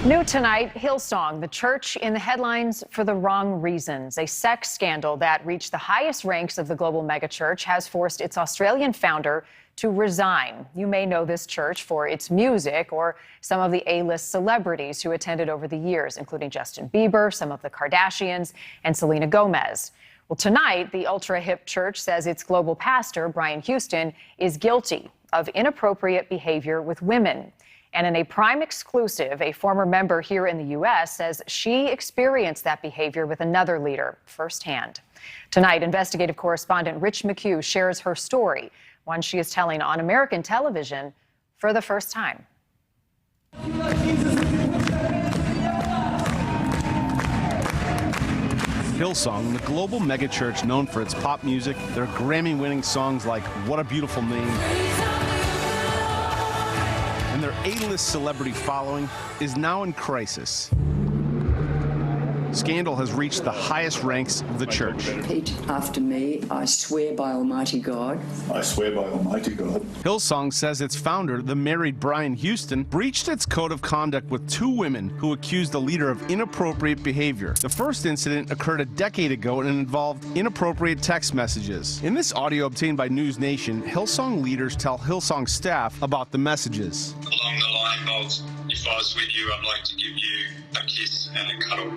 New tonight, Hillsong, the church in the headlines for the wrong reasons. A sex scandal that reached the highest ranks of the global megachurch has forced its Australian founder to resign. You may know this church for its music or some of the A-list celebrities who attended over the years, including Justin Bieber, some of the Kardashians, and Selena Gomez. Well, tonight, the ultra-hip church says its global pastor, Brian Houston, is guilty of inappropriate behavior with women. And in a Prime exclusive, a former member here in the U.S. says she experienced that behavior with another leader firsthand. Tonight, investigative correspondent Rich McHugh shares her story, one she is telling on American television for the first time. Hillsong, the global megachurch known for its pop music, their Grammy-winning songs like What a Beautiful Name, and their A-list celebrity following, is now in crisis. Scandal has reached the highest ranks of the church. Repeat after me, I swear by Almighty God. I swear by Almighty God. Hillsong says its founder, the married Brian Houston, breached its code of conduct with two women who accused the leader of inappropriate behavior. The first incident occurred a decade ago and involved inappropriate text messages. In this audio obtained by NewsNation, Hillsong leaders tell Hillsong staff about the messages. Along the line of, if I was with you, I'd like to give you a kiss and a cuddle,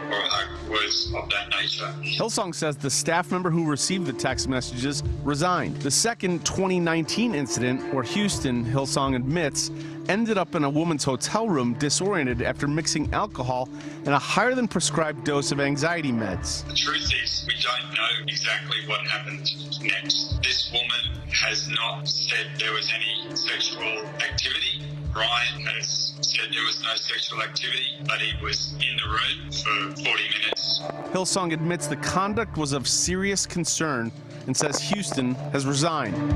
or a hug, words of that nature. Hillsong says the staff member who received the text messages resigned. The second 2019 incident, where Houston, Hillsong admits, ended up in a woman's hotel room disoriented after mixing alcohol and a higher than prescribed dose of anxiety meds. The truth is, we don't know exactly what happened next. This woman has not said there was any sexual activity. Brian has said there was no sexual activity, but he was in the room for 40 minutes. Hillsong admits the conduct was of serious concern and says Houston has resigned.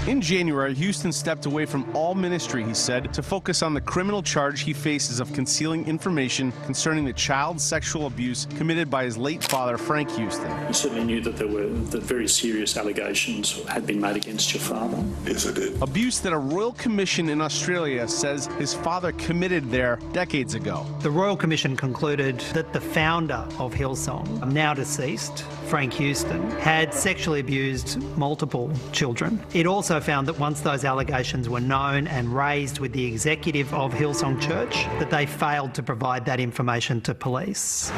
In January, Houston stepped away from all ministry, he said, to focus on the criminal charge he faces of concealing information concerning the child sexual abuse committed by his late father, Frank Houston. You certainly knew that that very serious allegations had been made against your father. Yes, I did. Abuse that a royal commission in Australia says his father committed there decades ago. The Royal Commission concluded that the founder of Hillsong, now deceased, Frank Houston, had sexually abused multiple children. It also found that once those allegations were known and raised with the executive of Hillsong Church, that they failed to provide that information to police.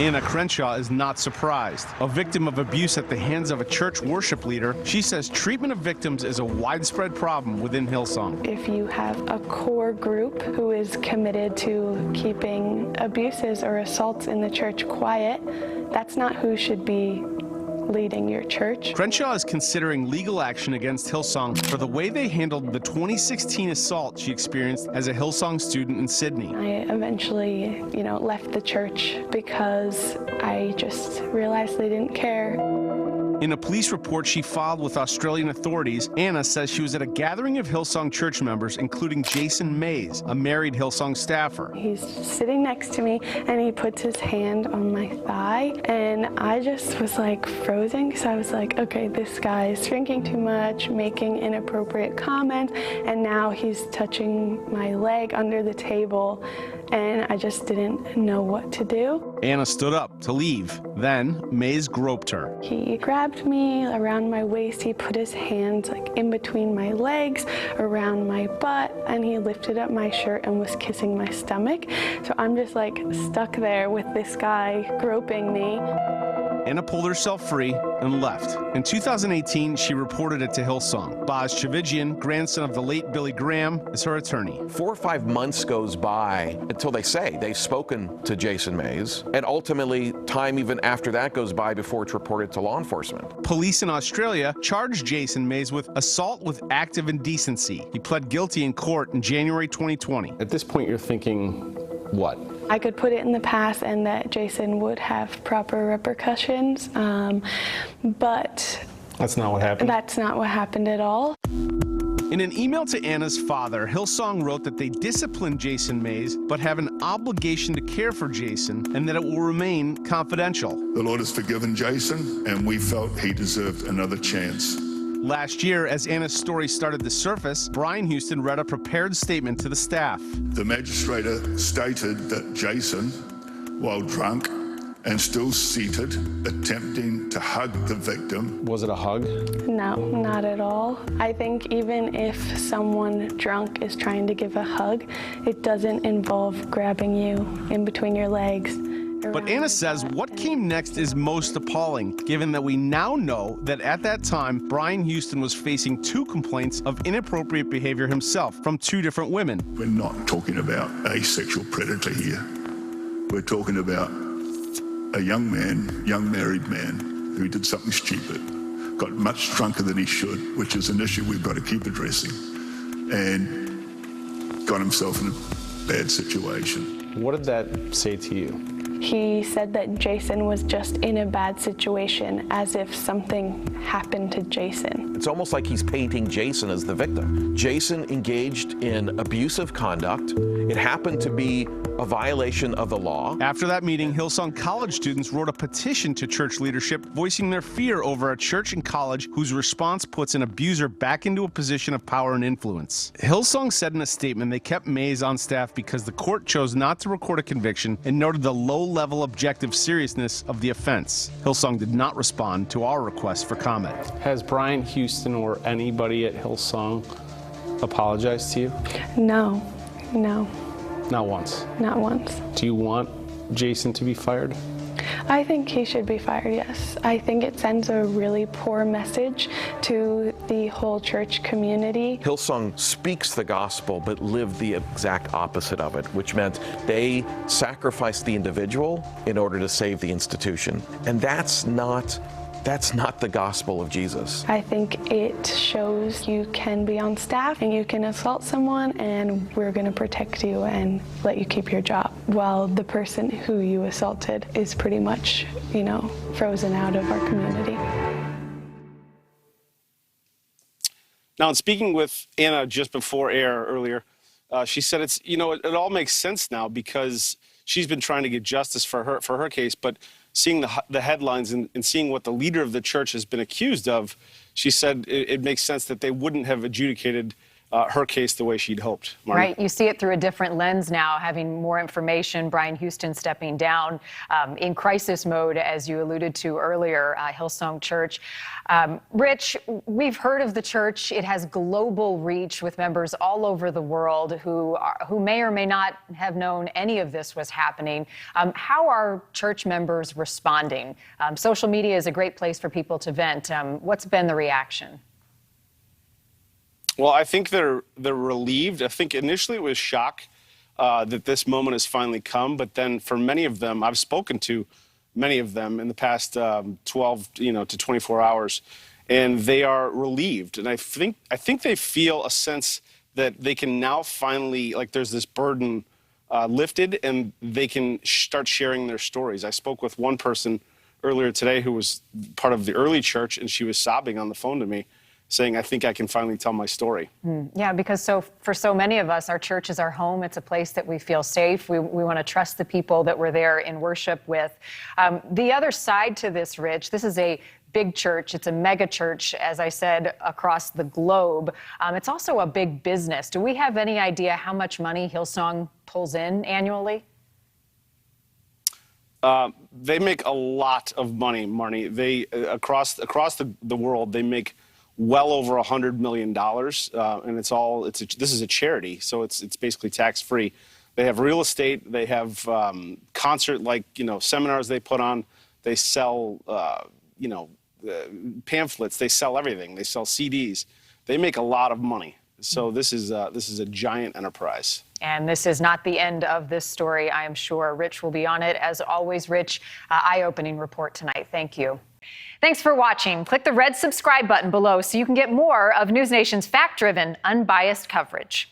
Anna Crenshaw is not surprised. A victim of abuse at the hands of a church worship leader, she says treatment of victims is a widespread problem within Hillsong. If you have a core group who is committed to keeping abuses or assaults in the church quiet, that's not who should be leading your church. Crenshaw is considering legal action against Hillsong for the way they handled the 2016 assault she experienced as a Hillsong student in Sydney. I eventually, left the church because I just realized they didn't care. In a police report she filed with Australian authorities, Anna says she was at a gathering of Hillsong church members, including Jason Mays, a married Hillsong staffer. He's sitting next to me and he puts his hand on my thigh, and I just was like frozen because I was like, okay, this guy is drinking too much, making inappropriate comments, and now he's touching my leg under the table, and I just didn't know what to do. Anna stood up to leave. Then Mays groped her. He grabbed me around my waist. He put his hands in between my legs, around my butt, and he lifted up my shirt and was kissing my stomach. So I'm just stuck there with this guy groping me. Anna pulled herself free and left. In 2018, she reported it to Hillsong. Boz Chivijian, grandson of the late Billy Graham, is her attorney. 4 or 5 months goes by until they say they've spoken to Jason Mays, and ultimately time even after that goes by before it's reported to law enforcement. Police in Australia charged Jason Mays with assault with active indecency. He pled guilty in court in January 2020. At this point, you're thinking, what? I could put it in the past and that Jason would have proper repercussions, but that's not what happened? That's not what happened at all. In an email to Anna's father, Hillsong wrote that they disciplined Jason Mays, but have an obligation to care for Jason and that it will remain confidential. The Lord has forgiven Jason, and we felt he deserved another chance. Last year, as Anna's story started to surface, Brian Houston read a prepared statement to the staff. The magistrator stated that Jason, while drunk and still seated, attempting to hug the victim. Was it a hug? No, not at all. I think even if someone drunk is trying to give a hug, it doesn't involve grabbing you in between your legs. But Anna says what came next is most appalling, given that we now know that at that time, Brian Houston was facing 2 complaints of inappropriate behavior himself from 2 different women. We're not talking about a sexual predator here. We're talking about a young man, young married man, who did something stupid, got much drunker than he should, which is an issue we've got to keep addressing, and got himself in a bad situation. What did that say to you? He said that Jason was just in a bad situation, as if something happened to Jason. It's almost like he's painting Jason as the victim. Jason engaged in abusive conduct. It happened to be a violation of the law. After that meeting, Hillsong college students wrote a petition to church leadership voicing their fear over a church and college whose response puts an abuser back into a position of power and influence. Hillsong said in a statement they kept Mays on staff because the court chose not to record a conviction and noted the low-level objective seriousness of the offense. Hillsong did not respond to our request for comment. Has Brian Houston or anybody at Hillsong apologized to you? No. Not once? Not once. Do you want Jason to be fired? I think he should be fired, yes. I think it sends a really poor message to the whole church community. Hillsong speaks the gospel, but lived the exact opposite of it, which meant they sacrificed the individual in order to save the institution. And that's not the gospel of Jesus. I think it shows you can be on staff and you can assault someone and we're going to protect you and let you keep your job, while the person who you assaulted is pretty much, frozen out of our community. Now, in speaking with Anna just before air earlier, she said it all makes sense now because she's been trying to get justice for her case, but seeing the headlines and seeing what the leader of the church has been accused of, she said it makes sense that they wouldn't have adjudicated her case the way she'd hoped. Marnie? Right. You see it through a different lens now, having more information. Brian Houston stepping down in crisis mode, as you alluded to earlier, Hillsong Church. Rich, we've heard of the church. It has global reach with members all over the world who may or may not have known any of this was happening. How are church members responding? Social media is a great place for people to vent. What's been the reaction? Well, I think they're relieved. I think initially it was shock that this moment has finally come, but then for many of them, I've spoken to many of them in the past 12 to 24 hours, and they are relieved. And I think they feel a sense that they can now finally, there's this burden lifted, and they can start sharing their stories. I spoke with one person earlier today who was part of the early church, and she was sobbing on the phone to me, saying, I think I can finally tell my story. Yeah, because for so many of us, our church is our home. It's a place that we feel safe. We want to trust the people that we're there in worship with. The other side to this, Rich, this is a big church. It's a mega church, as I said, across the globe. It's also a big business. Do we have any idea how much money Hillsong pulls in annually? They make a lot of money, Marnie. They across the world, they make well over $100 million, and this is a charity, so it's basically tax-free. They have real estate, they have seminars they put on, they sell pamphlets, they sell everything, they sell CDs. They make a lot of money. So this is a giant enterprise. And this is not the end of this story, I am sure. Rich will be on it. As always, Rich, eye-opening report tonight. Thank you. Thanks for watching. Click the red subscribe button below so you can get more of NewsNation's fact-driven, unbiased coverage.